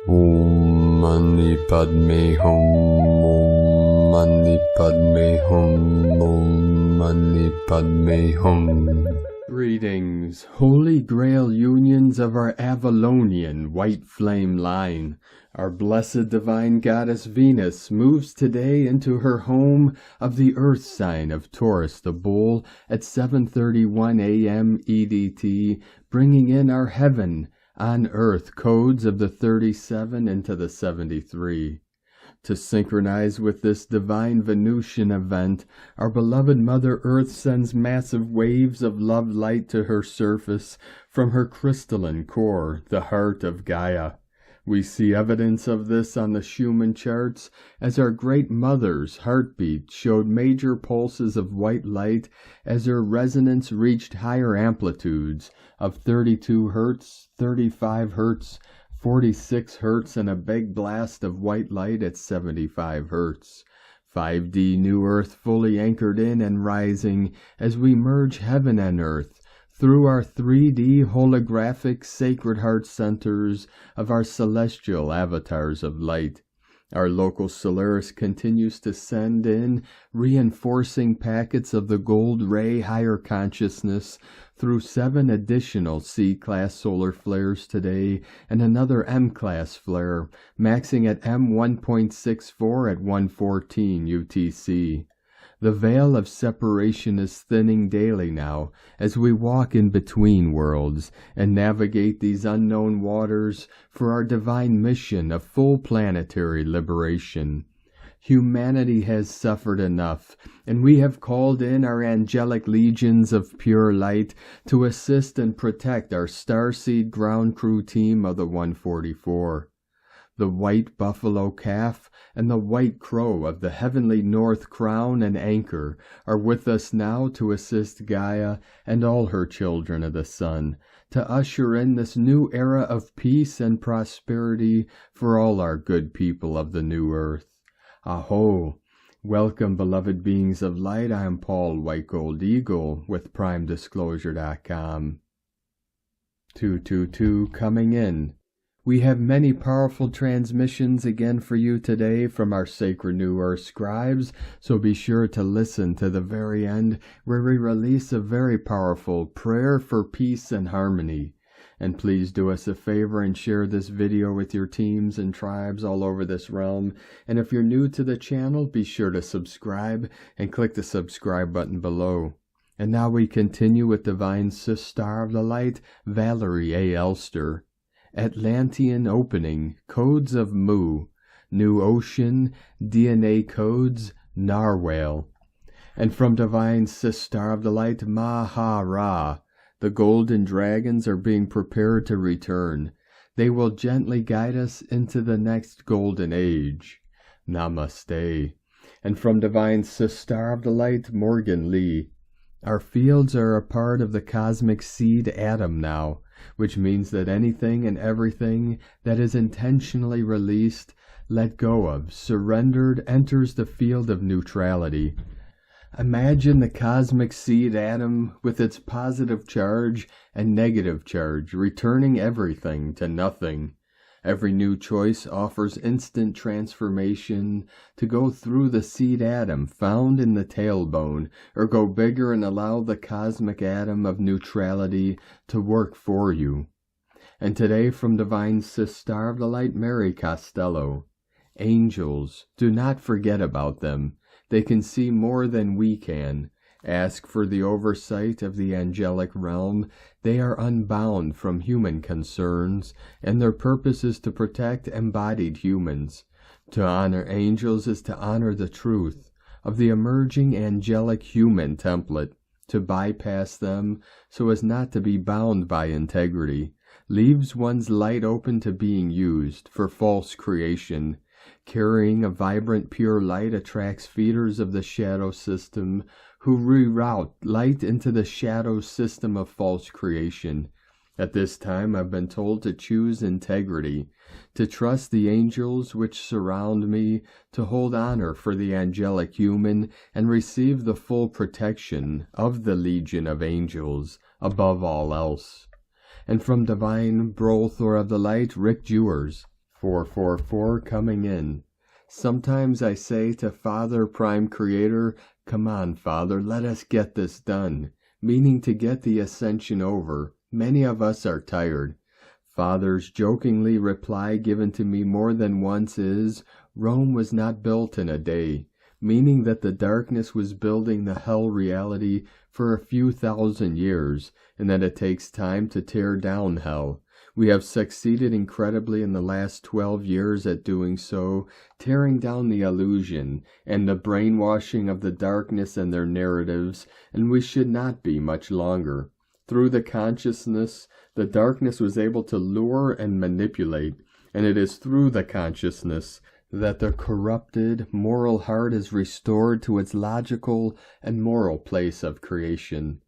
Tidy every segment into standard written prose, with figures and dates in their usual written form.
Om Mani Padme Hum, Om Mani Padme Hum, Om Mani Padme Hum. Greetings, Holy Grail unions of our Avalonian white flame line. Our blessed divine goddess Venus moves today into her home of the earth sign of Taurus the Bull at 7:31 a.m. EDT, bringing in our heaven on earth codes of the 37 into the 73. To synchronize with this divine Venusian event, our beloved Mother Earth sends massive waves of love light to her surface from her crystalline core, the heart of Gaia. We see evidence of this on the Schumann charts as our Great Mother's heartbeat showed major pulses of white light as her resonance reached higher amplitudes of 32 Hz, 35 Hz, 46 Hz, and a big blast of white light at 75 Hz. 5D New Earth fully anchored in and rising as we merge heaven and earth through our 3D holographic sacred heart centers of our celestial avatars of light. Our local Solaris continues to send in reinforcing packets of the gold ray higher consciousness through 7 additional C-class solar flares today and another M-class flare, maxing at M1.64 at 1:14 UTC. The veil of separation is thinning daily now as we walk in between worlds and navigate these unknown waters for our divine mission of full planetary liberation. Humanity has suffered enough, and we have called in our angelic legions of pure light to assist and protect our starseed ground crew team of the 144. The white buffalo calf and the white crow of the heavenly north crown and anchor are with us now to assist Gaia and all her children of the sun, to usher in this new era of peace and prosperity for all our good people of the new earth. Aho! Welcome, beloved beings of light. I am Paul White Gold Eagle with PrimeDisclosure.com. 222 coming in. We have many powerful transmissions again for you today from our Sacred New Earth scribes, so be sure to listen to the very end where we release a very powerful prayer for peace and harmony. And please do us a favor and share this video with your teams and tribes all over this realm. And if you're new to the channel, be sure to subscribe and click the subscribe button below. And now we continue with Divine Sis Star of the Light, Valerie A. Elster. Atlantean opening, codes of Mu, New Ocean, DNA codes, Narwhale. And from Divine Sis Star of the Light, Maha-Ra, the golden dragons are being prepared to return. They will gently guide us into the next golden age. Namaste. And from Divine Sis Star of the Light, Morgan Lee. Our fields are a part of the cosmic seed atom now, which means that anything and everything that is intentionally released, let go of, surrendered, enters the field of neutrality. Imagine the cosmic seed atom with its positive charge and negative charge, returning everything to nothing. Every new choice offers instant transformation to go through the seed atom found in the tailbone, or go bigger and allow the cosmic atom of neutrality to work for you. And today from Divine Sis Star of the Light, Mary Costello. Angels, do not forget about them. They can see more than we can. Ask for the oversight of the angelic realm. They are unbound from human concerns, and their purpose is to protect embodied humans. To honor angels is to honor the truth of the emerging angelic human template. To bypass them, so as not to be bound by integrity, leaves one's light open to being used for false creation. Carrying a vibrant pure light attracts feeders of the shadow system, who reroute light into the shadow system of false creation. At this time I've been told to choose integrity, to trust the angels which surround me, to hold honor for the angelic human, and receive the full protection of the legion of angels above all else. And from Divine Brolthor of the Light, Rick Jewers. 444 coming in. Sometimes I say to Father Prime Creator, come on, Father, let us get this done, meaning to get the ascension over. Many of us are tired. Father's jokingly reply given to me more than once is, Rome was not built in a day, meaning that the darkness was building the hell reality for a few thousand years, and that it takes time to tear down hell. We have succeeded incredibly in the last 12 years at doing so, tearing down the illusion and the brainwashing of the darkness and their narratives, and we should not be much longer. Through the consciousness, the darkness was able to lure and manipulate, and it is through the consciousness that the corrupted, moral heart is restored to its logical and moral place of creation.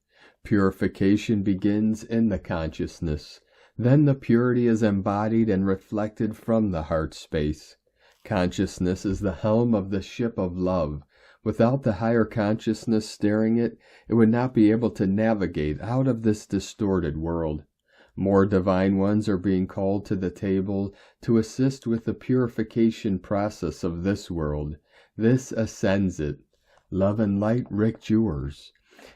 Purification begins in the consciousness. Then the purity is embodied and reflected from the heart space. Consciousness is the helm of the ship of love. Without the higher consciousness steering it, it would not be able to navigate out of this distorted world. More divine ones are being called to the table to assist with the purification process of this world. This ascends it. Love and light, Rick Jewers.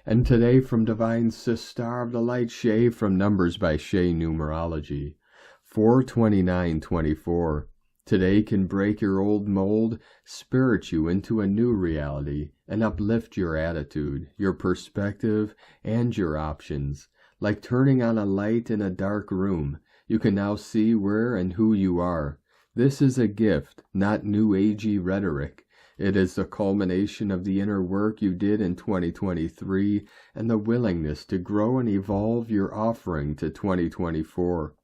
And today from Divine Sis Star of the Light Shay from Numbers by Shay Numerology. 42924. Today can break your old mold, spirit you into a new reality, and uplift your attitude, your perspective, and your options. Like turning on a light in a dark room, you can now see where and who you are. This is a gift, not new agey rhetoric. It is the culmination of the inner work you did in 2023 and the willingness to grow and evolve your offering to 2024.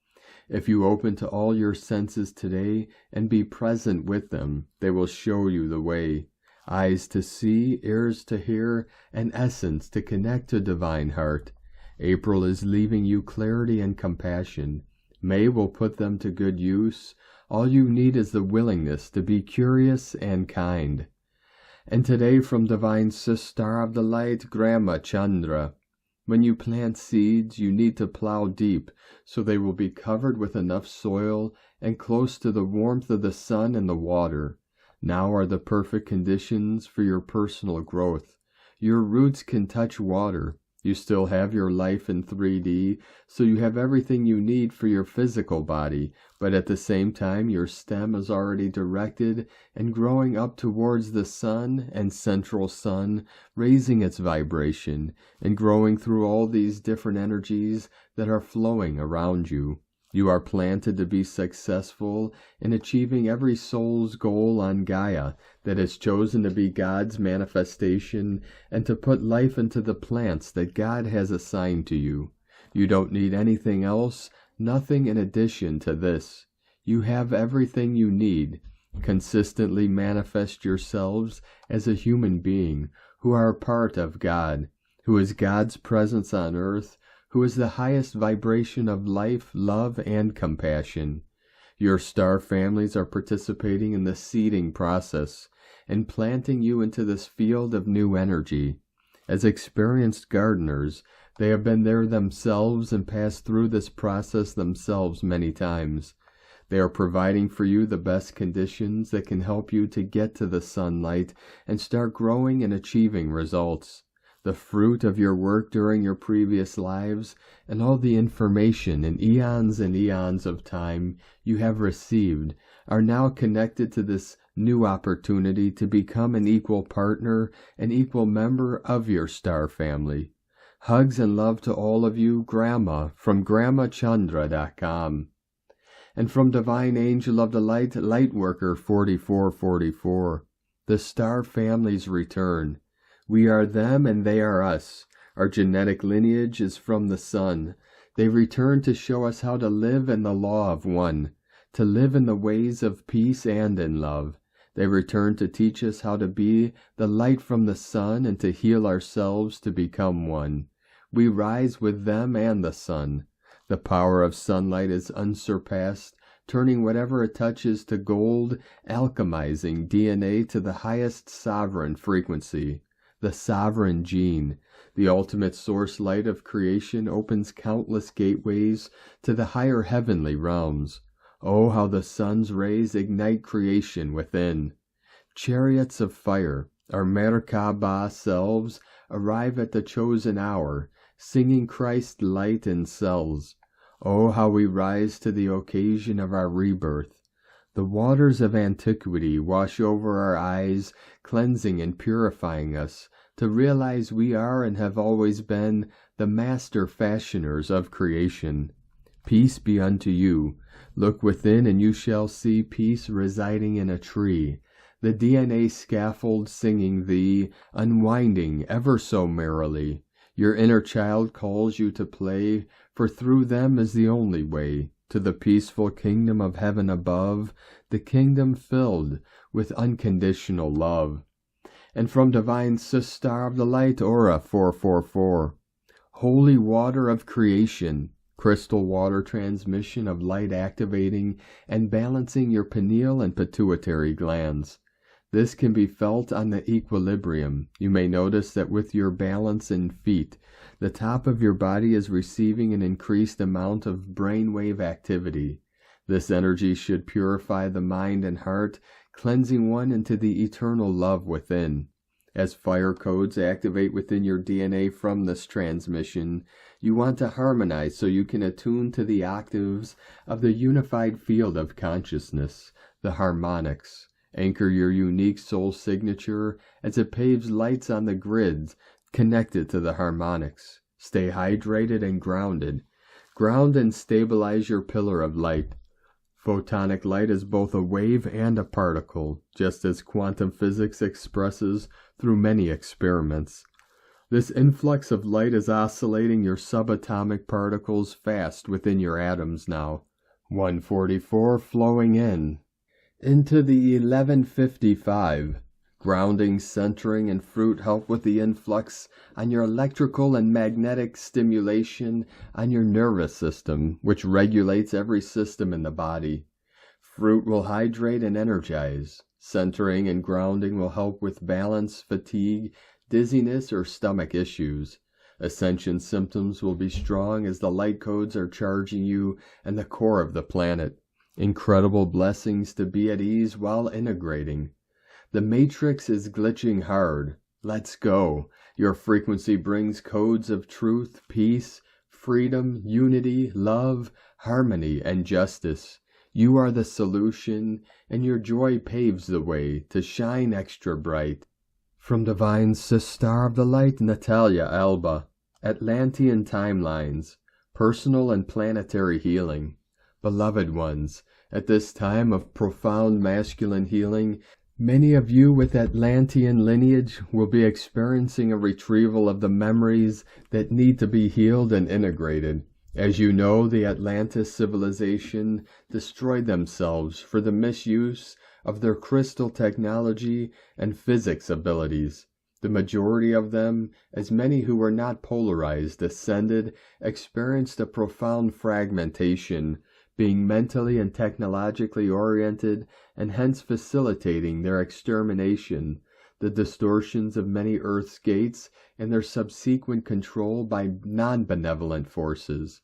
If you open to all your senses today and be present with them, they will show you the way. Eyes to see, ears to hear, and essence to connect to Divine Heart. April is leaving you clarity and compassion. May will put them to good use. All you need is the willingness to be curious and kind. And today from Divine Sis Star of the Light, Grandma Chandra. When you plant seeds, you need to plow deep so they will be covered with enough soil and close to the warmth of the sun and the water. Now are the perfect conditions for your personal growth. Your roots can touch water. You still have your life in 3D, so you have everything you need for your physical body, but at the same time your stem is already directed and growing up towards the sun and central sun, raising its vibration and growing through all these different energies that are flowing around you. You are planted to be successful in achieving every soul's goal on Gaia that has chosen to be God's manifestation and to put life into the plants that God has assigned to you. You don't need anything else, nothing in addition to this. You have everything you need. Consistently manifest yourselves as a human being who are a part of God, who is God's presence on earth, who is the highest vibration of life, love, and compassion. Your star families are participating in the seeding process and planting you into this field of new energy. As experienced gardeners, they have been there themselves and passed through this process themselves many times. They are providing for you the best conditions that can help you to get to the sunlight and start growing and achieving results. The fruit of your work during your previous lives and all the information in eons and eons of time you have received are now connected to this new opportunity to become an equal partner, an equal member of your star family. Hugs and love to all of you, Grandma, from GrandmaChandra.com. And from Divine Angel of the Light, Lightworker 4444, the star families return. We are them and they are us. Our genetic lineage is from the sun. They return to show us how to live in the law of one, to live in the ways of peace and in love. They return to teach us how to be the light from the sun and to heal ourselves to become one. We rise with them and the sun. The power of sunlight is unsurpassed, turning whatever it touches to gold, alchemizing DNA to the highest sovereign frequency. The sovereign gene, the ultimate source light of creation, opens countless gateways to the higher heavenly realms. Oh, how the sun's rays ignite creation within. Chariots of fire, our Merkabah selves, arrive at the chosen hour, singing Christ's light in cells. Oh, how we rise to the occasion of our rebirth. The waters of antiquity wash over our eyes, cleansing and purifying us, to realize we are and have always been the master fashioners of creation. Peace be unto you. Look within and you shall see peace residing in a tree. The DNA scaffold singing thee, unwinding ever so merrily. Your inner child calls you to play, for through them is the only way to the peaceful kingdom of heaven above, the kingdom filled with unconditional love. And from divine Star of the Light, Aura 444, holy water of creation, crystal water transmission of light activating and balancing your pineal and pituitary glands. This can be felt on the equilibrium. You may notice that with your balance in feet, the top of your body is receiving an increased amount of brainwave activity. This energy should purify the mind and heart, cleansing one into the eternal love within. As fire codes activate within your DNA from this transmission, you want to harmonize so you can attune to the octaves of the unified field of consciousness, the harmonics. Anchor your unique soul signature as it paves lights on the grids connected to the harmonics. Stay hydrated and grounded. Ground and stabilize your pillar of light. Photonic light is both a wave and a particle, just as quantum physics expresses through many experiments. This influx of light is oscillating your subatomic particles fast within your atoms now. 144 flowing in. Into the 1155. Grounding, centering, and fruit help with the influx on your electrical and magnetic stimulation on your nervous system, which regulates every system in the body. Fruit will hydrate and energize. Centering and grounding will help with balance, fatigue, dizziness, or stomach issues. Ascension symptoms will be strong as the light codes are charging you and the core of the planet. Incredible blessings to be at ease while integrating. The matrix is glitching hard. Let's go. Your frequency brings codes of truth, peace, freedom, unity, love, harmony, and justice. You are the solution, and your joy paves the way to shine extra bright. From Divine Star of the Light, Natalia Alba. Atlantean timelines, personal and planetary healing. Beloved ones, at this time of profound masculine healing, many of you with Atlantean lineage will be experiencing a retrieval of the memories that need to be healed and integrated. As you know, the Atlantis civilization destroyed themselves for the misuse of their crystal technology and physics abilities. The majority of them, as many who were not polarized, ascended, experienced a profound fragmentation, being mentally and technologically oriented, and hence facilitating their extermination, the distortions of many Earth's gates, and their subsequent control by non-benevolent forces.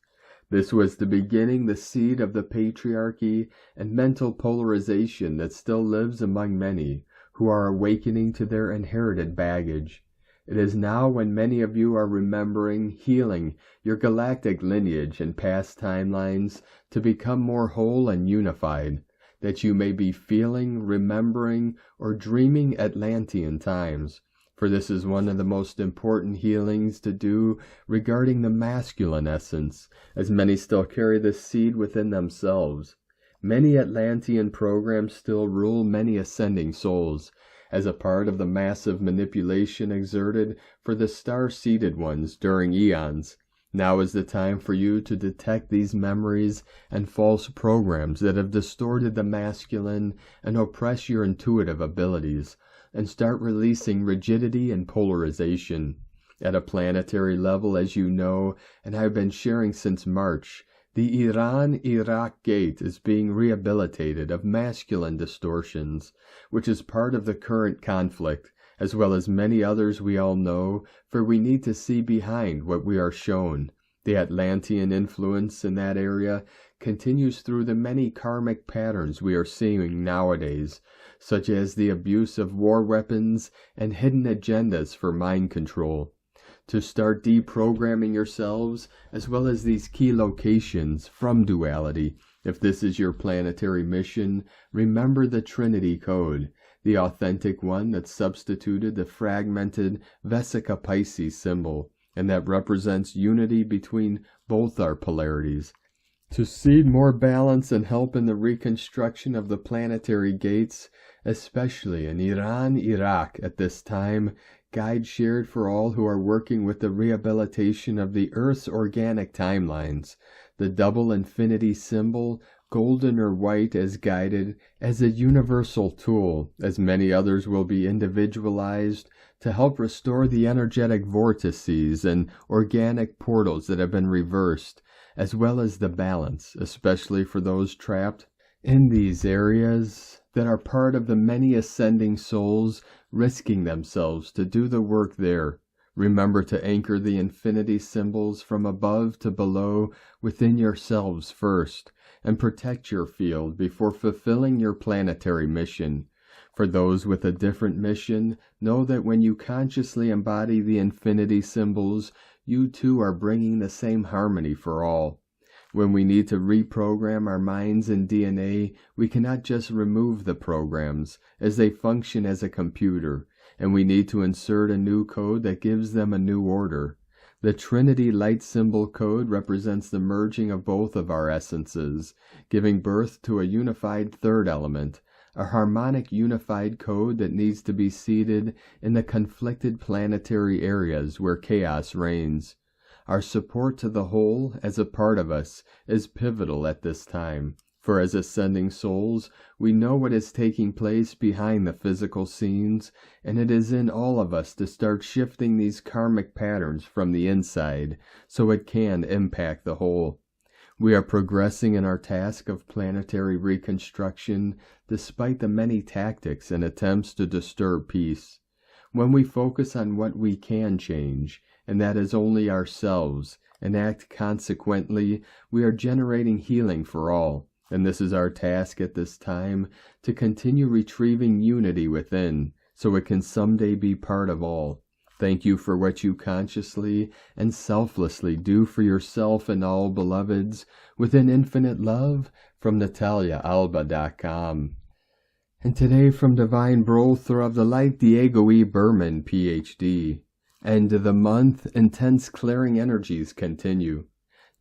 This was the beginning, the seed of the patriarchy and mental polarization that still lives among many, who are awakening to their inherited baggage. It is now, when many of you are remembering, healing your galactic lineage and past timelines to become more whole and unified, that you may be feeling, remembering, or dreaming Atlantean times. For this is one of the most important healings to do regarding the masculine essence, as many still carry this seed within themselves. Many Atlantean programs still rule many ascending souls, as a part of the massive manipulation exerted for the star-seeded ones during eons. Now is the time for you to detect these memories and false programs that have distorted the masculine and oppress your intuitive abilities, and start releasing rigidity and polarization. At a planetary level, as you know, and I've been sharing since March, the Iran-Iraq gate is being rehabilitated of masculine distortions, which is part of the current conflict, as well as many others we all know, for we need to see behind what we are shown. The Atlantean influence in that area continues through the many karmic patterns we are seeing nowadays, such as the abuse of war weapons and hidden agendas for mind control. To start deprogramming yourselves, as well as these key locations from duality, if this is your planetary mission, remember the Trinity Code, the authentic one that substituted the fragmented Vesica Pisces symbol, and that represents unity between both our polarities. To seed more balance and help in the reconstruction of the planetary gates, especially in Iran, Iraq at this time, guide shared for all who are working with the rehabilitation of the Earth's organic timelines. The double infinity symbol, golden or white, as guided as a universal tool, as many others will be individualized to help restore the energetic vortices and organic portals that have been reversed, as well as the balance, especially for those trapped in these areas that are part of the many ascending souls risking themselves to do the work there. Remember to anchor the infinity symbols from above to below within yourselves first, and protect your field before fulfilling your planetary mission. For those with a different mission, know that when you consciously embody the infinity symbols, you too are bringing the same harmony for all. When we need to reprogram our minds and DNA, we cannot just remove the programs, as they function as a computer, and we need to insert a new code that gives them a new order. The Trinity light symbol code represents the merging of both of our essences, giving birth to a unified third element, a harmonic unified code that needs to be seated in the conflicted planetary areas where chaos reigns. Our support to the whole as a part of us is pivotal at this time, for as ascending souls, we know what is taking place behind the physical scenes, and it is in all of us to start shifting these karmic patterns from the inside, so it can impact the whole. We are progressing in our task of planetary reconstruction, despite the many tactics and attempts to disturb peace. When we focus on what we can change, and that is only ourselves, and act consequently, we are generating healing for all, and this is our task at this time, to continue retrieving unity within, so it can someday be part of all. Thank you for what you consciously and selflessly do for yourself and all beloveds, within infinite love, from NataliaAlba.com. And today from Divine Brother of the Light, Diego E. Berman, Ph.D. End of the month, intense clearing energies continue.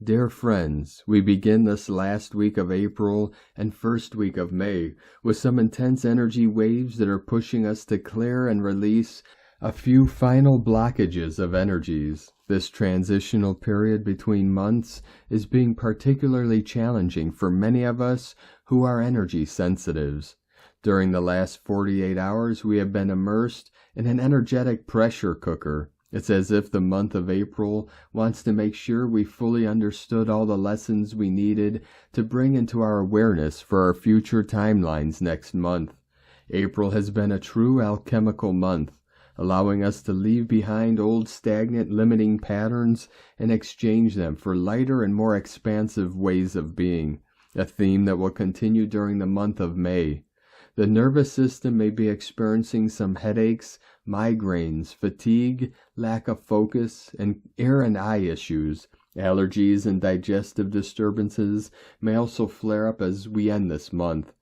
Dear friends, we begin this last week of April and first week of May with some intense energy waves that are pushing us to clear and release a few final blockages of energies. This transitional period between months is being particularly challenging for many of us who are energy sensitives. During the last 48 hours, we have been immersed in an energetic pressure cooker. It's as if the month of April wants to make sure we fully understood all the lessons we needed to bring into our awareness for our future timelines next month. April has been a true alchemical month, allowing us to leave behind old stagnant limiting patterns and exchange them for lighter and more expansive ways of being, a theme that will continue during the month of May. The nervous system may be experiencing some headaches, migraines, fatigue, lack of focus, and ear and eye issues. Allergies and digestive disturbances may also flare up as we end this month.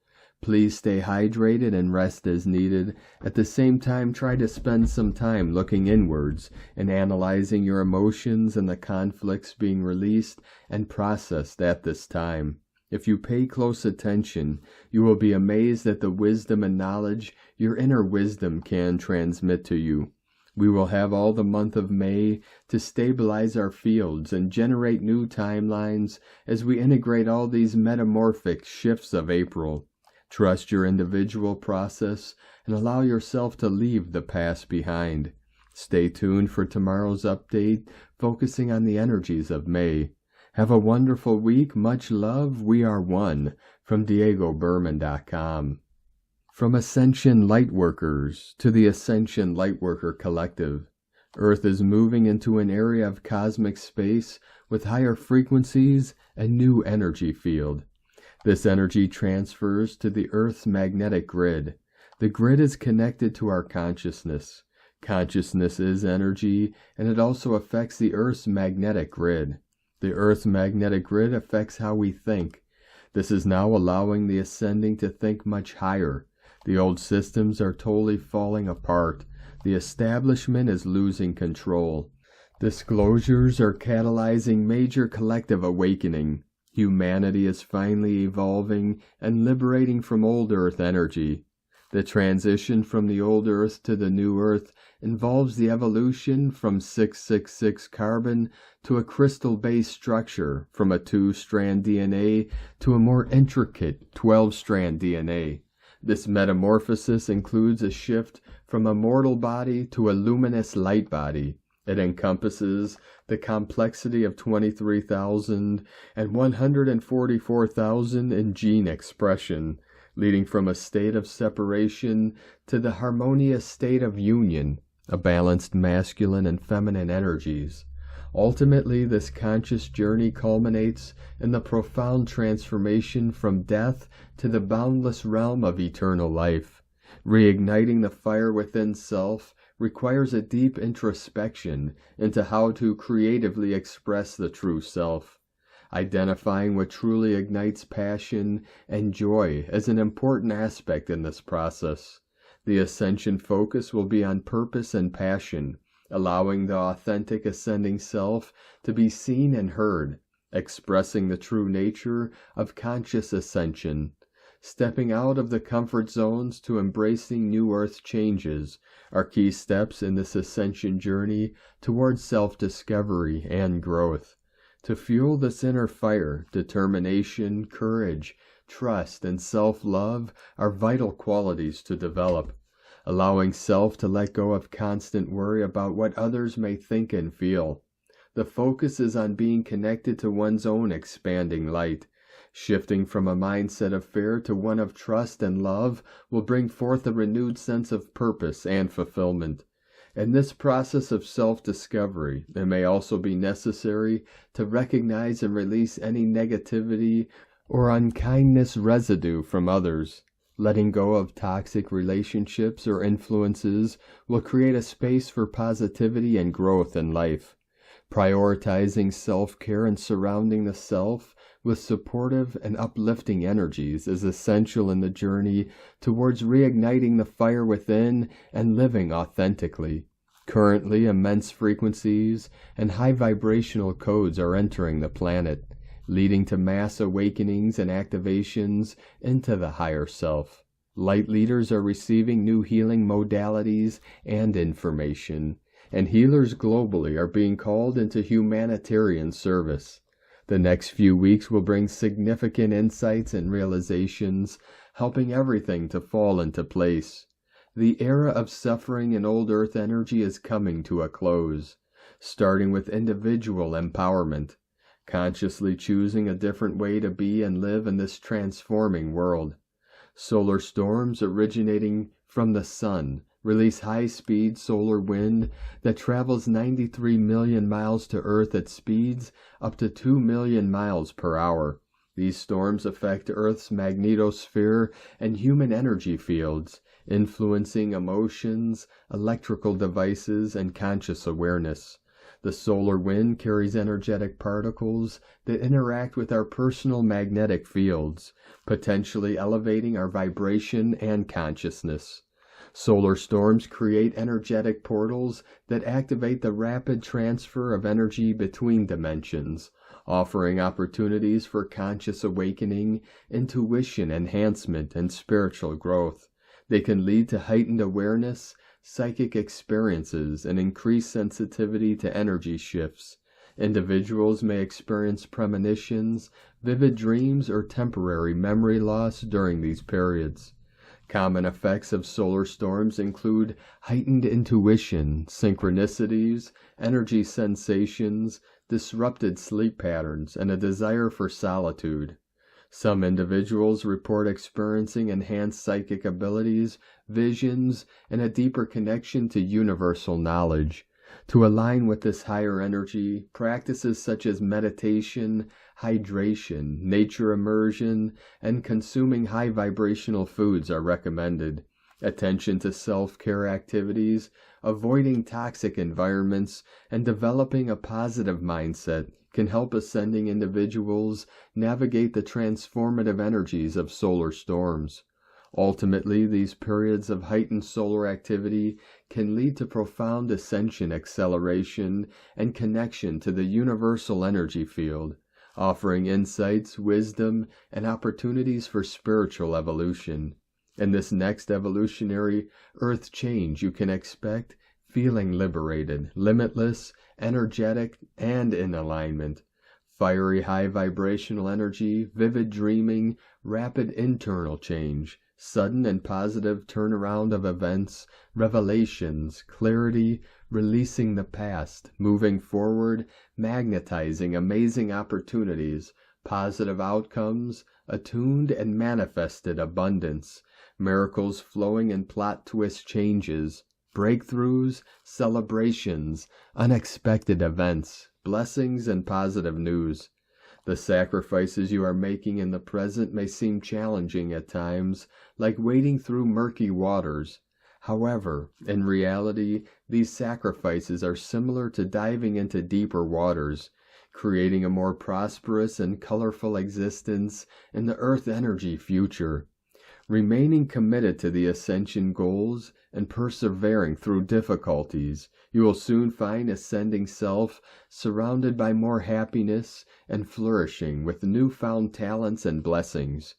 Please stay hydrated and rest as needed. At the same time, try to spend some time looking inwards and analyzing your emotions and the conflicts being released and processed at this time. If you pay close attention, you will be amazed at the wisdom and knowledge your inner wisdom can transmit to you. We will have all the month of May to stabilize our fields and generate new timelines as we integrate all these metamorphic shifts of April. Trust your individual process and allow yourself to leave the past behind. Stay tuned for tomorrow's update, focusing on the energies of May. Have a wonderful week. Much love. We are one. From DiegoBerman.com. From Ascension Lightworkers to the Ascension Lightworker Collective. Earth is moving into an area of cosmic space with higher frequencies and new energy field. This energy transfers to the Earth's magnetic grid. The grid is connected to our consciousness. Consciousness is energy, and it also affects the Earth's magnetic grid. The Earth's magnetic grid affects how we think. This is now allowing the ascending to think much higher. The old systems are totally falling apart. The establishment is losing control. Disclosures are catalyzing major collective awakening. Humanity is finally evolving and liberating from old Earth energy. The transition from the old Earth to the new Earth involves the evolution from 666 carbon to a crystal-based structure, from a 2-strand DNA to a more intricate 12-strand DNA. This metamorphosis includes a shift from a mortal body to a luminous light body. It encompasses the complexity of 23,000 and 144,000 in gene expression, leading from a state of separation to the harmonious state of union, a balanced masculine and feminine energies. Ultimately, this conscious journey culminates in the profound transformation from death to the boundless realm of eternal life. Reigniting the fire within self requires a deep introspection into how to creatively express the true self. Identifying what truly ignites passion and joy is an important aspect in this process. The Ascension focus will be on purpose and passion, allowing the authentic ascending self to be seen and heard, expressing the true nature of conscious ascension. Stepping out of the comfort zones to embracing new earth changes are key steps in this ascension journey towards self-discovery and growth. To fuel this inner fire, determination, courage, trust, and self-love are vital qualities to develop. Allowing self to let go of constant worry about what others may think and feel. The focus is on being connected to one's own expanding light. Shifting from a mindset of fear to one of trust and love will bring forth a renewed sense of purpose and fulfillment. In this process of self-discovery, it may also be necessary to recognize and release any negativity or unkindness residue from others. Letting go of toxic relationships or influences will create a space for positivity and growth in life. Prioritizing self-care and surrounding the self with supportive and uplifting energies is essential in the journey towards reigniting the fire within and living authentically. Currently, immense frequencies and high vibrational codes are entering the planet, leading to mass awakenings and activations into the higher self. Light leaders are receiving new healing modalities and information, and healers globally are being called into humanitarian service. The next few weeks will bring significant insights and realizations, helping everything to fall into place. The era of suffering in old earth energy is coming to a close, starting with individual empowerment, consciously choosing a different way to be and live in this transforming world. Solar storms originating from the sun release high-speed solar wind that travels 93 million miles to Earth at speeds up to 2 million miles per hour. These storms affect Earth's magnetosphere and human energy fields, influencing emotions, electrical devices, and conscious awareness. The solar wind carries energetic particles that interact with our personal magnetic fields, potentially elevating our vibration and consciousness. Solar storms create energetic portals that activate the rapid transfer of energy between dimensions, offering opportunities for conscious awakening, intuition enhancement, and spiritual growth. They can lead to heightened awareness, psychic experiences, and increased sensitivity to energy shifts. Individuals may experience premonitions, vivid dreams, or temporary memory loss during these periods. Common effects of solar storms include heightened intuition, synchronicities, energy sensations, disrupted sleep patterns, and a desire for solitude. Some individuals report experiencing enhanced psychic abilities, visions, and a deeper connection to universal knowledge. To align with this higher energy, practices such as meditation, hydration, nature immersion, and consuming high vibrational foods are recommended. Attention to self-care activities, avoiding toxic environments, and developing a positive mindset can help ascending individuals navigate the transformative energies of solar storms. Ultimately, these periods of heightened solar activity can lead to profound ascension acceleration and connection to the universal energy field, offering insights, wisdom, and opportunities for spiritual evolution. In this next evolutionary earth change, you can expect feeling liberated, limitless, energetic, and in alignment. Fiery high vibrational energy, vivid dreaming, rapid internal change, sudden and positive turnaround of events, revelations, clarity, releasing the past, moving forward, magnetizing amazing opportunities, positive outcomes, attuned and manifested abundance, miracles flowing in plot twist changes, breakthroughs, celebrations, unexpected events, blessings, and positive news. The sacrifices you are making in the present may seem challenging at times, like wading through murky waters. However, in reality, these sacrifices are similar to diving into deeper waters, creating a more prosperous and colorful existence in the Earth energy future. Remaining committed to the Ascension goals and persevering through difficulties, you will soon find ascending self surrounded by more happiness and flourishing with newfound talents and blessings.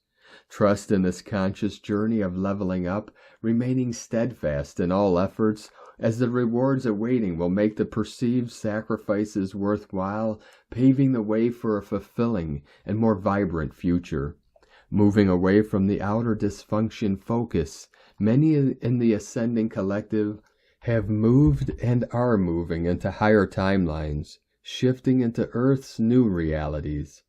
Trust in this conscious journey of leveling up, remaining steadfast in all efforts, as the rewards awaiting will make the perceived sacrifices worthwhile, paving the way for a fulfilling and more vibrant future. Moving away from the outer dysfunction focus, many in the Ascending Collective have moved and are moving into higher timelines, shifting into Earth's new realities.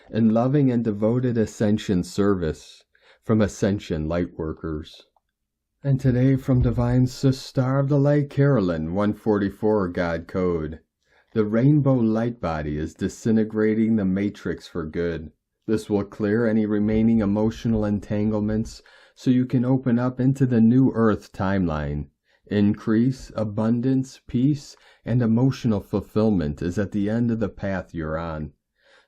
In loving and devoted Ascension service from Ascension Lightworkers. And today from Divine Sister of the Light Carolyn, 144 God Code. The rainbow light body is disintegrating the matrix for good. This will clear any remaining emotional entanglements so you can open up into the new Earth timeline. Increase, abundance, peace, and emotional fulfillment is at the end of the path you're on.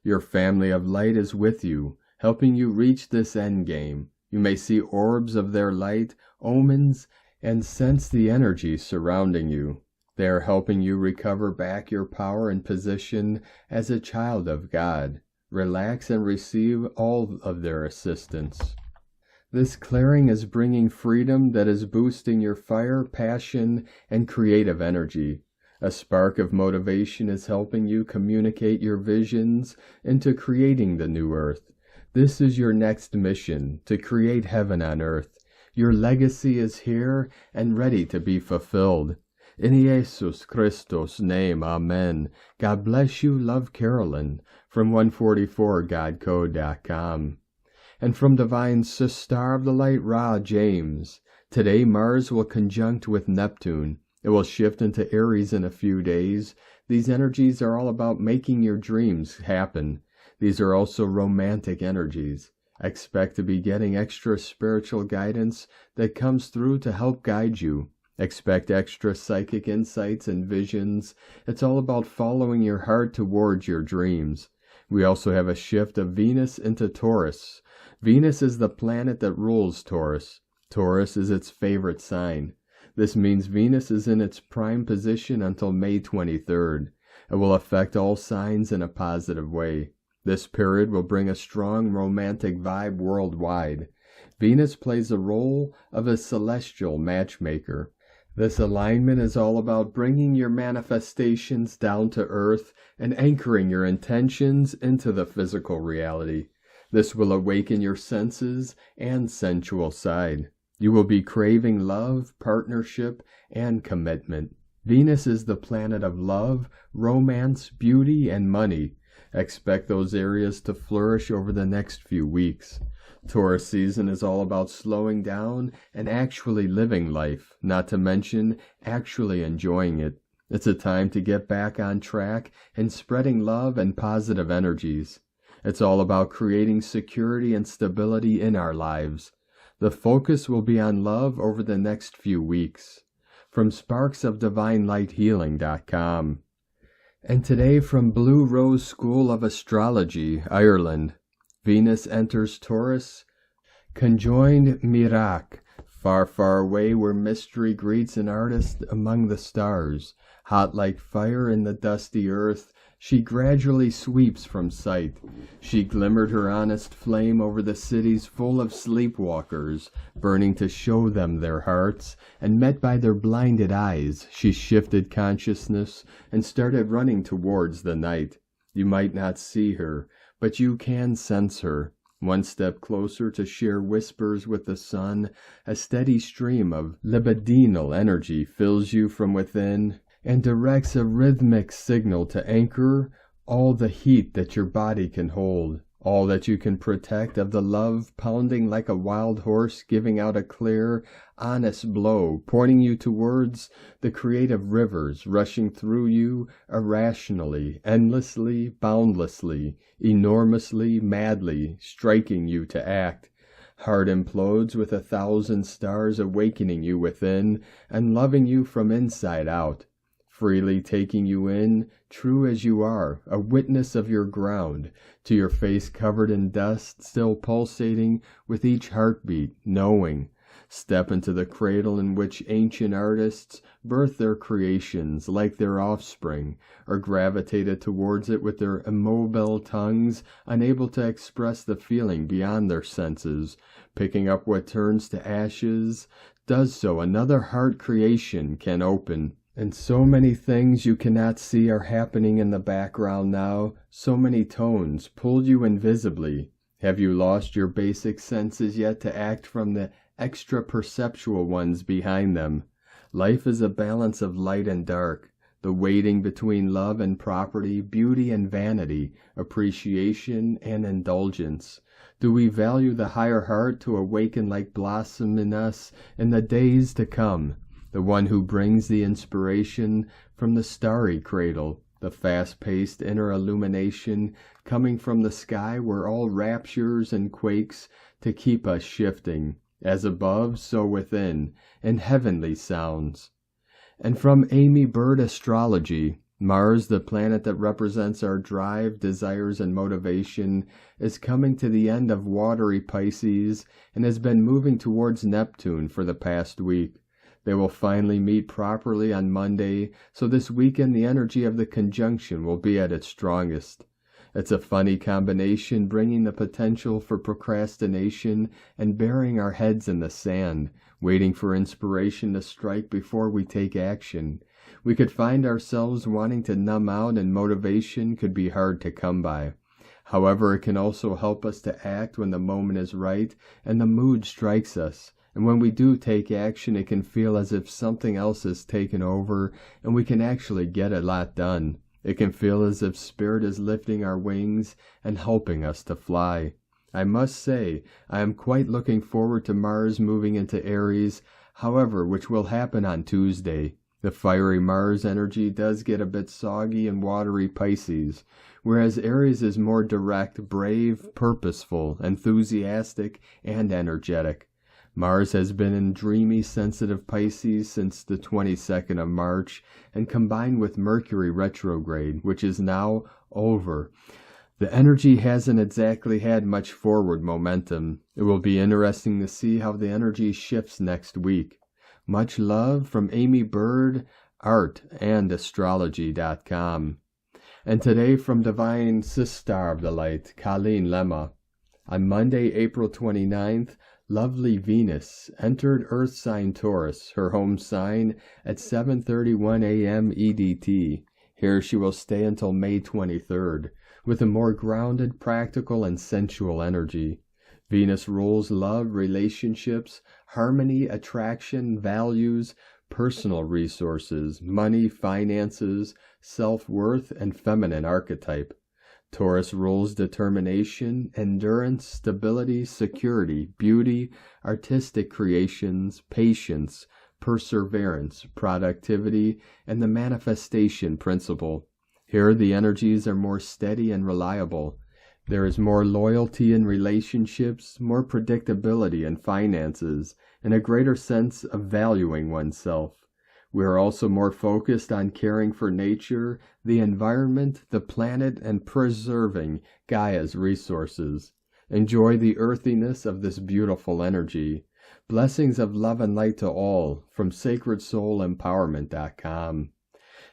Your family of light is with you, helping you reach this end game. You may see orbs of their light, omens, and sense the energy surrounding you. They are helping you recover back your power and position as a child of God. Relax and receive all of their assistance. This clearing is bringing freedom that is boosting your fire, passion, and creative energy. A spark of motivation is helping you communicate your visions into creating the new earth. This is your next mission, to create heaven on earth. Your legacy is here and ready to be fulfilled. In Jesus Christos' name, Amen. God bless you, love Carolyn, from 144godcode.com. And from Divine Sister of the Light, Ra James. Today Mars will conjunct with Neptune. It will shift into Aries in a few days. These energies are all about making your dreams happen. These are also romantic energies. Expect to be getting extra spiritual guidance that comes through to help guide you. Expect extra psychic insights and visions. It's all about following your heart towards your dreams. We also have a shift of Venus into Taurus. Venus is the planet that rules Taurus. Taurus is its favorite sign. This means Venus is in its prime position until May 23rd. It will affect all signs in a positive way. This period will bring a strong romantic vibe worldwide. Venus plays the role of a celestial matchmaker. This alignment is all about bringing your manifestations down to earth and anchoring your intentions into the physical reality. This will awaken your senses and sensual side. You will be craving love, partnership, and commitment. Venus is the planet of love, romance, beauty, and money. Expect those areas to flourish over the next few weeks. Taurus season is all about slowing down and actually living life, not to mention actually enjoying it. It's a time to get back on track and spreading love and positive energies. It's all about creating security and stability in our lives. The focus will be on love over the next few weeks. From sparksofdivinelighthealing.com. And today from Blue Rose School of Astrology, Ireland, Venus enters Taurus, conjoined Mirak, far, far away where mystery greets an artist among the stars. Hot like fire in the dusty earth, she gradually sweeps from sight. She glimmered her honest flame over the cities full of sleepwalkers, burning to show them their hearts, and met by their blinded eyes, she shifted consciousness and started running towards the night. You might not see her, but you can sense her. One step closer to share whispers with the sun, a steady stream of libidinal energy fills you from within and directs a rhythmic signal to anchor all the heat that your body can hold, all that you can protect of the love pounding like a wild horse, giving out a clear, honest blow, pointing you towards the creative rivers rushing through you irrationally, endlessly, boundlessly, enormously, madly, striking you to act. Heart implodes with 1,000 stars awakening you within and loving you from inside out, freely taking you in, true as you are, a witness of your ground, to your face covered in dust, still pulsating with each heartbeat, knowing. Step into the cradle in which ancient artists birth their creations like their offspring, or gravitated towards it with their immobile tongues, unable to express the feeling beyond their senses. Picking up what turns to ashes, does so another heart creation can open. And so many things you cannot see are happening in the background now, so many tones pull you invisibly. Have you lost your basic senses yet to act from the extra-perceptual ones behind them? Life is a balance of light and dark, the waiting between love and property, beauty and vanity, appreciation and indulgence. Do we value the higher heart to awaken like blossom in us in the days to come? The one who brings the inspiration from the starry cradle, the fast-paced inner illumination coming from the sky where all raptures and quakes to keep us shifting, as above, so within, in heavenly sounds. And from Amy Bird Astrology, Mars, the planet that represents our drive, desires, and motivation, is coming to the end of watery Pisces and has been moving towards Neptune for the past week. They will finally meet properly on Monday, so this weekend the energy of the conjunction will be at its strongest. It's a funny combination, bringing the potential for procrastination and burying our heads in the sand, waiting for inspiration to strike before we take action. We could find ourselves wanting to numb out, and motivation could be hard to come by. However, it can also help us to act when the moment is right and the mood strikes us. And when we do take action, it can feel as if something else has taken over and we can actually get a lot done. It can feel as if Spirit is lifting our wings and helping us to fly. I must say, I am quite looking forward to Mars moving into Aries, however, which will happen on Tuesday. The fiery Mars energy does get a bit soggy and watery Pisces, whereas Aries is more direct, brave, purposeful, enthusiastic, and energetic. Mars has been in dreamy, sensitive Pisces since the 22nd of March, and combined with Mercury retrograde, which is now over, the energy hasn't exactly had much forward momentum. It will be interesting to see how the energy shifts next week. Much love from Amy Bird, Art and Astrology.com. And today from Divine Sister of the Light, Colleen Lemma. On Monday, April 29th, lovely Venus entered Earth sign Taurus, her home sign, at 7:31 a.m. EDT. Here she will stay until May 23rd, with a more grounded, practical, and sensual energy. Venus rules love, relationships, harmony, attraction, values, personal resources, money, finances, self-worth, and feminine archetype. Taurus rules determination, endurance, stability, security, beauty, artistic creations, patience, perseverance, productivity, and the manifestation principle. Here the energies are more steady and reliable. There is more loyalty in relationships, more predictability in finances, and a greater sense of valuing oneself. We are also more focused on caring for nature, the environment, the planet, and preserving Gaia's resources. Enjoy the earthiness of this beautiful energy. Blessings of love and light to all from sacredsoulempowerment.com.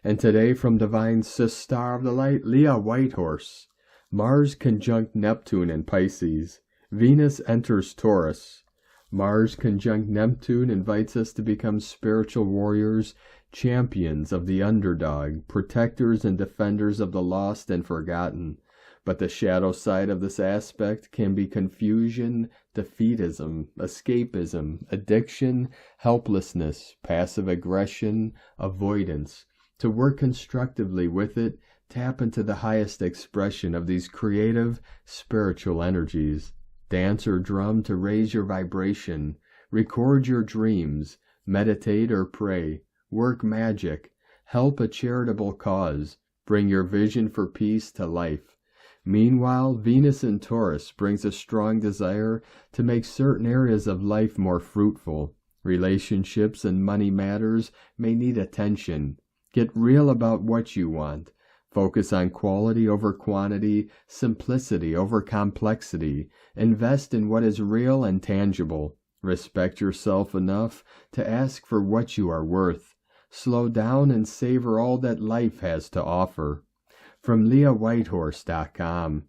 And today from Divine Sis Star of the Light, Leah Whitehorse. Mars conjunct Neptune in Pisces. Venus enters Taurus. Mars conjunct Neptune invites us to become spiritual warriors, champions of the underdog, protectors and defenders of the lost and forgotten. But the shadow side of this aspect can be confusion, defeatism, escapism, addiction, helplessness, passive aggression, avoidance. To work constructively with it, tap into the highest expression of these creative, spiritual energies. Dance or drum to raise your vibration. Record your dreams. Meditate or pray. Work magic. Help a charitable cause. Bring your vision for peace to life. Meanwhile, Venus in Taurus brings a strong desire to make certain areas of life more fruitful. Relationships and money matters may need attention. Get real about what you want. Focus on quality over quantity, simplicity over complexity. Invest in what is real and tangible. Respect yourself enough to ask for what you are worth. Slow down and savor all that life has to offer. From LeahWhitehorse.com.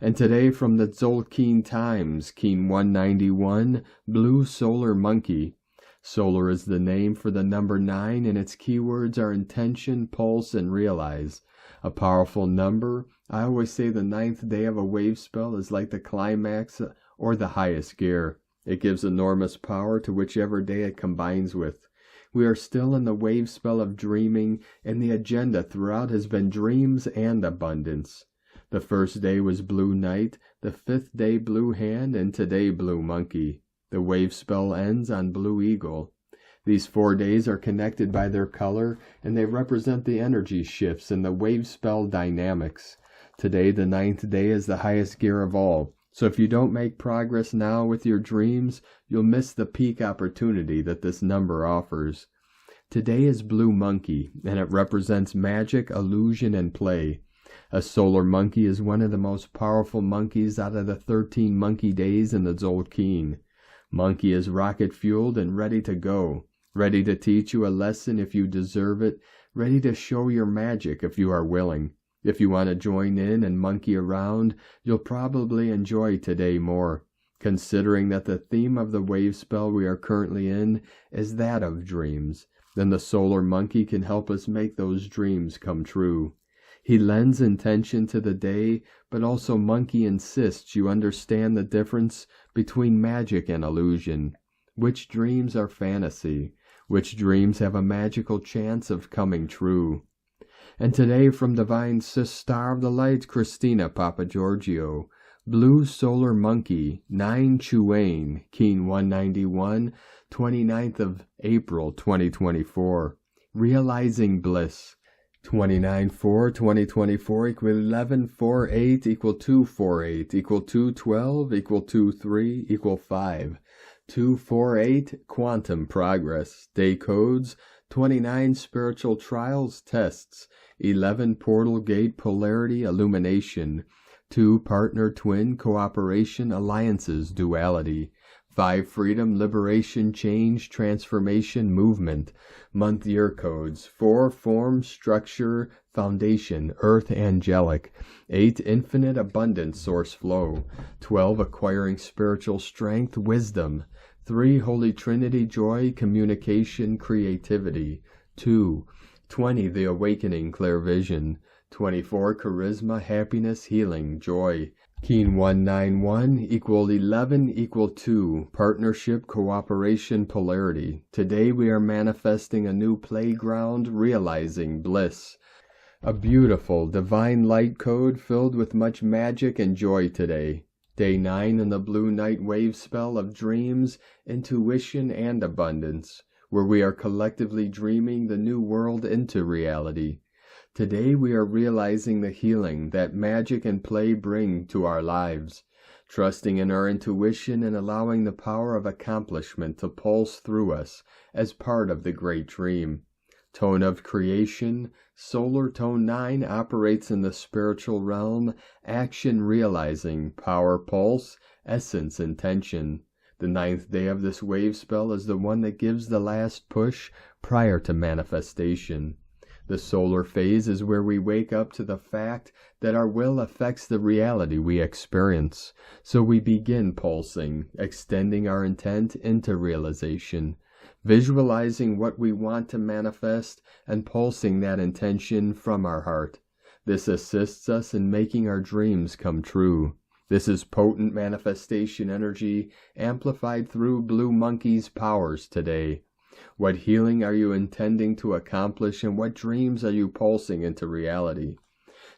And today from the Tzolk'in Times, Keen 191, Blue Solar Monkey. Solar is the name for the number 9, and its keywords are intention, pulse, and realize. A powerful number. I always say the 9th day of a wave spell is like the climax or the highest gear. It gives enormous power to whichever day it combines with. We are still in the wave spell of dreaming, and the agenda throughout has been dreams and abundance. The first day was Blue Night, the 5th day Blue Hand, and today Blue Monkey. The wave spell ends on Blue Eagle. These 4 days are connected by their color, and they represent the energy shifts and the wave spell dynamics. Today, the 9th day, is the highest gear of all. So if you don't make progress now with your dreams, you'll miss the peak opportunity that this number offers. Today is Blue Monkey, and it represents magic, illusion, and play. A solar monkey is one of the most powerful monkeys out of the 13 monkey days in the Tzolk'in. Monkey is rocket-fueled and ready to go. Ready to teach you a lesson if you deserve it, ready to show your magic if you are willing. If you want to join in and monkey around, you'll probably enjoy today more, considering that the theme of the wave spell we are currently in is that of dreams. Then the solar monkey can help us make those dreams come true. He lends intention to the day, but also monkey insists you understand the difference between magic and illusion. Which dreams are fantasy? Which dreams have a magical chance of coming true? And today from Divine Sis Star of the Light, Christina Papagiorgio, Blue Solar Monkey, 9 Chuane, Keen 191, 29th of April 2024. Realizing Bliss. 29/4/2024 equal 11/4/8 equal 2/4/8 equal 2/12 equal 2/3 equal 5. 2/4/8 Quantum Progress. Day codes 29 Spiritual Trials Tests. 11 Portal Gate Polarity Illumination. 2 Partner Twin Cooperation Alliances Duality. 5 Freedom, Liberation, Change, Transformation, Movement. Month Year Codes. 4 Form, Structure, Foundation, Earth Angelic. 8 Infinite Abundance Source Flow. 12 Acquiring Spiritual Strength, Wisdom. 3 Holy Trinity, Joy, Communication, Creativity. 2 20 The Awakening, Clear Vision. 24 Charisma, Happiness, Healing, Joy. Keen 191 equal 11 equal 2 Partnership, Cooperation, Polarity. Today we are manifesting a new playground, realizing bliss. A beautiful divine light code filled with much magic and joy today. Day 9 in the Blue Night wave spell of dreams, intuition, and abundance. where we are collectively dreaming the new world into reality. Today we are realizing the healing that magic and play bring to our lives, trusting in our intuition and allowing the power of accomplishment to pulse through us as part of the great dream. Tone of creation, solar tone 9 operates in the spiritual realm, action realizing, power pulse, essence intention. The 9th day of this wave spell is the one that gives the last push prior to manifestation. The solar phase is where we wake up to the fact that our will affects the reality we experience. So we begin pulsing, extending our intent into realization, visualizing what we want to manifest and pulsing that intention from our heart. This assists us in making our dreams come true. This is potent manifestation energy amplified through Blue Monkey's powers today. What healing are you intending to accomplish, and what dreams are you pulsing into reality?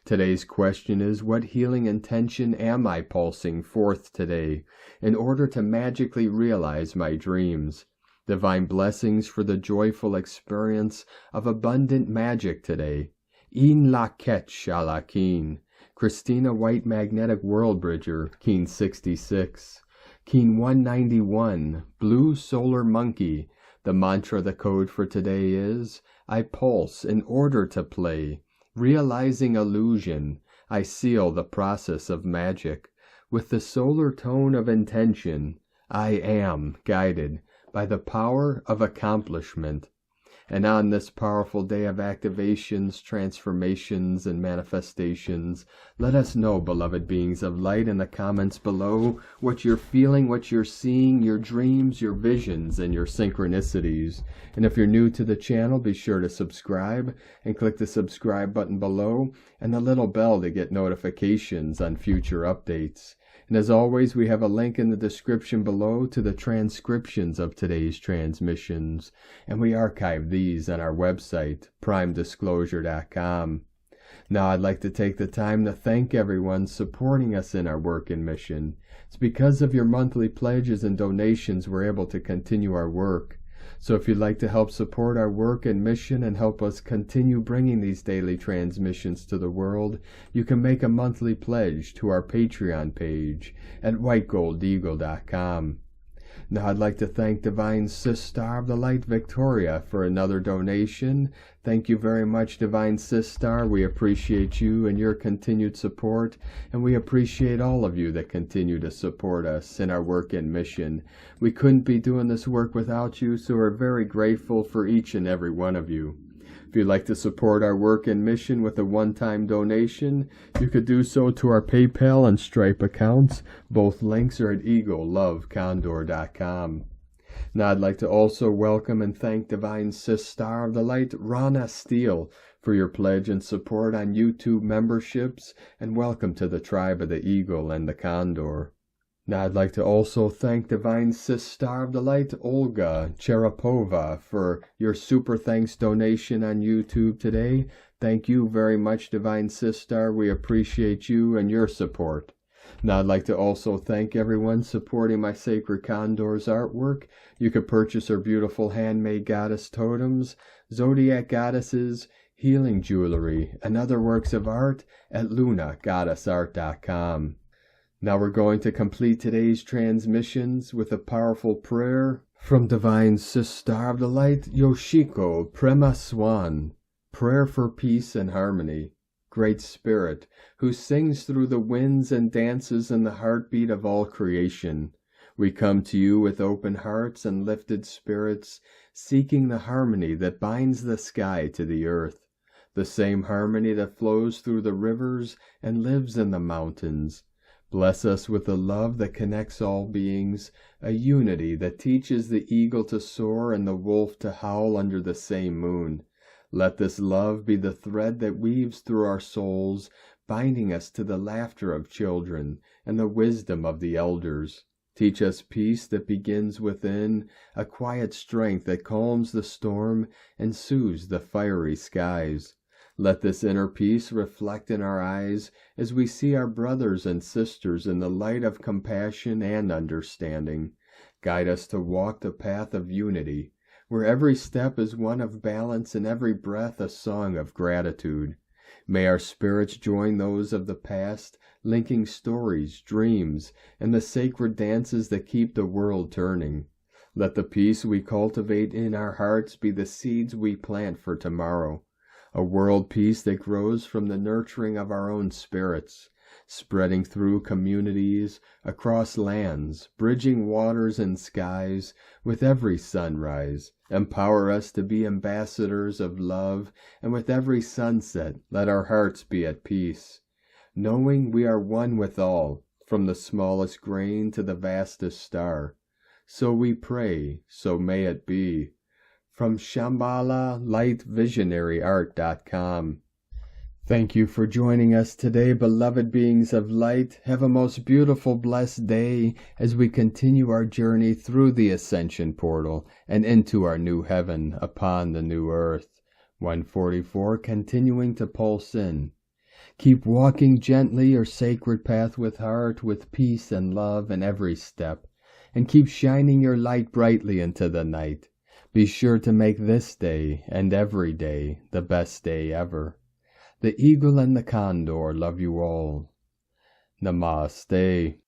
Today's question is, what healing intention am I pulsing forth today in order to magically realize my dreams? Divine blessings for the joyful experience of abundant magic today. In la ketch a la keen. Christina White Magnetic World Bridger, Keen 66. Keen 191, Blue Solar Monkey. The mantra, the code for today is, I pulse in order to play. Realizing illusion, I seal the process of magic. With the solar tone of intention, I am guided by the power of accomplishment. And on this powerful day of activations, transformations, and manifestations, let us know, beloved beings of light, in the comments below what you're feeling, what you're seeing, your dreams, your visions, and your synchronicities. And if you're new to the channel, be sure to subscribe and click the subscribe button below and the little bell to get notifications on future updates. And as always, we have a link in the description below to the transcriptions of today's transmissions, and we archive these on our website, primedisclosure.com. Now I'd like to take the time to thank everyone supporting us in our work and mission. It's because of your monthly pledges and donations we're able to continue our work. So if you'd like to help support our work and mission and help us continue bringing these daily transmissions to the world, you can make a monthly pledge to our Patreon page at whitegoldeagle.com. Now I'd like to thank Divine Sis Star of the Light Victoria for another donation. Thank you very much, Divine Sis Star. We appreciate you and your continued support, and we appreciate all of you that continue to support us in our work and mission. We couldn't be doing this work without you, so we're very grateful for each and every one of you. If you'd like to support our work and mission with a one-time donation, you could do so to our PayPal and Stripe accounts. Both links are at eaglelovecondor.com. Now I'd like to also welcome and thank Divine Sis Star of the Light, Ronna S, for your pledge and support on YouTube memberships, and welcome to the tribe of the Eagle and the Condor. Now I'd like to also thank Divine Sis Star of the Light, Olga Cherapova, for your super thanks donation on YouTube today. Thank you very much, Divine Sis Star. We appreciate you and your support. Now I'd like to also thank everyone supporting my Sacred Condor's artwork. You could purchase her beautiful handmade goddess totems, zodiac goddesses, healing jewelry, and other works of art at lunagoddessart.com. Now we're going to complete today's transmissions with a powerful prayer from Divine Sis Star of the Light, Yoshiko Prema Swan. Prayer for peace and harmony. Great Spirit, who sings through the winds and dances in the heartbeat of all creation, we come to you with open hearts and lifted spirits, seeking the harmony that binds the sky to the earth, the same harmony that flows through the rivers and lives in the mountains. Bless us with the love that connects all beings, a unity that teaches the eagle to soar and the wolf to howl under the same moon. Let this love be the thread that weaves through our souls, binding us to the laughter of children and the wisdom of the elders. Teach us peace that begins within, a quiet strength that calms the storm and soothes the fiery skies. Let this inner peace reflect in our eyes as we see our brothers and sisters in the light of compassion and understanding. Guide us to walk the path of unity, where every step is one of balance and every breath a song of gratitude. May our spirits join those of the past, linking stories, dreams, and the sacred dances that keep the world turning. Let the peace we cultivate in our hearts be the seeds we plant for tomorrow, a world peace that grows from the nurturing of our own spirits, spreading through communities, across lands, bridging waters and skies. With every sunrise, empower us to be ambassadors of love, and with every sunset, let our hearts be at peace, knowing we are one with all, from the smallest grain to the vastest star. So we pray, so may it be. From Shambhala LightVisionaryArt.com. Thank you for joining us today, beloved beings of light. Have a most beautiful, blessed day as we continue our journey through the Ascension portal and into our new heaven upon the new earth. 144, continuing to pulse in. Keep walking gently your sacred path with heart, with peace and love in every step, and keep shining your light brightly into the night. Be sure to make this day and every day the best day ever. The eagle and the condor love you all. Namaste.